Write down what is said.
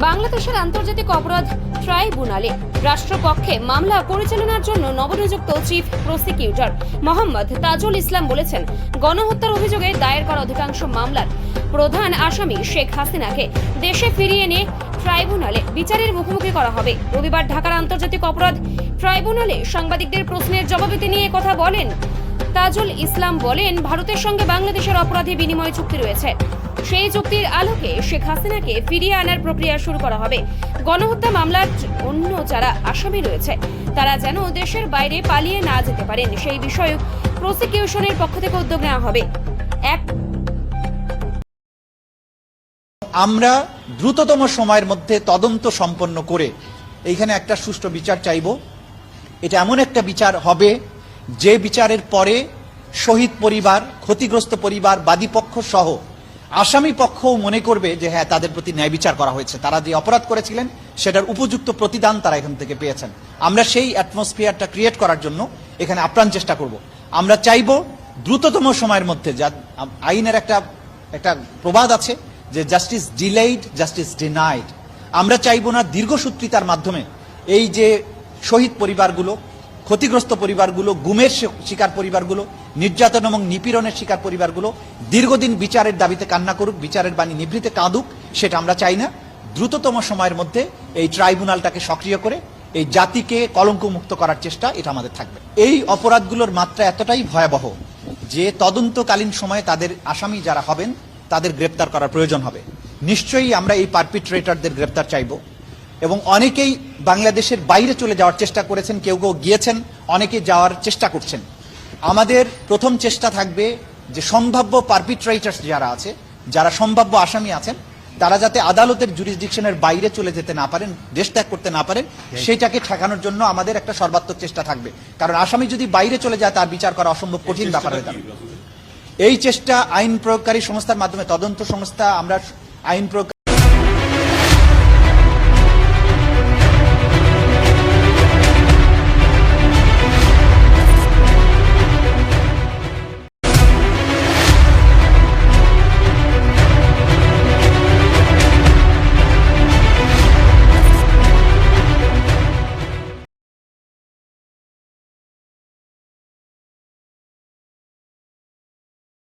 বাংলাদেশের আন্তর্জাতিক অপরাধ ট্রাইব্যুনালে রাষ্ট্রপক্ষে মামলা পরিচালনার জন্য নবনিযুক্ত চিফ প্রসিকিউটর মোহাম্মদ তাজুল ইসলাম বলেছেন, গণহত্যার অভিযোগে দায়ের করা অধিকাংশ মামলার প্রধান আসামি শেখ হাসিনাকে দেশে ফিরিয়ে এনে ট্রাইব্যুনালে বিচারের মুখোমুখি করা হবে। রবিবার ঢাকার আন্তর্জাতিক অপরাধ ট্রাইব্যুনালে সাংবাদিকদের প্রশ্নের জবাবে তিনি এ কথা বলেন। তাজুল ইসলাম বলেন, ভারতের সঙ্গে বাংলাদেশের অপরাধী বিনিময় চুক্তি রয়েছে। সেই চুক্তির আলোকে শেখ হাসিনাকে ফিরিয়ে আনার প্রক্রিয়া শুরু করা হবে। গণহত্যা মামলার অন্য যারা আসামি রয়েছে তারা যেন দেশের বাইরে পালিয়ে না যেতে পারেন, সেই বিষয়ে প্রসিকিউশনের পক্ষ থেকে উদ্যোগ নেওয়া হবে। আমরা দ্রুততম সময়ের মধ্যে তদন্ত সম্পন্ন করে এইখানে একটা সুষ্ঠু বিচার চাইব। এটা এমন একটা বিচার হবে যে বিচারের পরে শহীদ পরিবার, ক্ষতিগ্রস্ত পরিবার, বাদীপক্ষ সহ আসামি পক্ষও মনে করবে যে হ্যাঁ, তাদের প্রতি ন্যায় বিচার করা হয়েছে, তারা যে অপরাধ করেছিলেন সেটার উপযুক্ত প্রতিদান তারা এখান থেকে পেয়েছেন। আমরা সেই অ্যাটমসফিয়ারটা ক্রিয়েট করার জন্য এখানে আপ্রাণ চেষ্টা করব। আমরা চাইব দ্রুততম সময়ের মধ্যে, যা আইনের একটা প্রবাদ আছে যে জাস্টিস ডিলেইড, জাস্টিস ডিনাইড। আমরা চাইব না দীর্ঘসূত্রিতার মাধ্যমে এই যে শহীদ পরিবারগুলো, ক্ষতিগ্রস্ত পরিবারগুলো, গুমের শিকার পরিবারগুলো, নির্যাতন এবং নিপীড়নের শিকার পরিবারগুলো দীর্ঘদিন বিচারের দাবিতে কান্না করুক, বিচারের বাণী নিভৃতে কাঁদুক, সেটা আমরা চাই না। দ্রুততম সময়ের মধ্যে এই ট্রাইব্যুনালটাকে সক্রিয় করে এই জাতিকে কলঙ্কমুক্ত করার চেষ্টা এটা আমাদের থাকবে। এই অপরাধগুলোর মাত্রা এতটাই ভয়াবহ যে তদন্তকালীন সময়ে তাদের আসামি যারা হবেন তাদের গ্রেপ্তার করার প্রয়োজন হবে। নিশ্চয়ই আমরা এই পারপিট্রেটরদের গ্রেপ্তার চাইব এবং অনেকেই বাংলাদেশের বাইরে চলে যাওয়ার চেষ্টা করেছেন, কেউ কেউ গিয়েছেন, অনেকে যাওয়ার চেষ্টা করছেন। আমাদের প্রথম চেষ্টা থাকবে যে সম্ভাব্য পারপিট্রেটরস যারা আছে, যারা সম্ভাব্য আসামি আছেন, তারা যাতে আদালতের জুরিসডিকশনের বাইরে চলে যেতে না পারেন, দেশ ত্যাগ করতে না পারেন, সেটাকে ঠেকানোর জন্য আমাদের একটা সর্বাত্মক চেষ্টা থাকবে। কারণ আসামি যদি বাইরে চলে যায় তার বিচার করা অসম্ভব কঠিন ব্যাপার হয়ে যাবে। এই চেষ্টা আইন প্রয়োগকারী সংস্থার মাধ্যমে, তদন্ত সংস্থা, আমরা আইন প্রয়োগ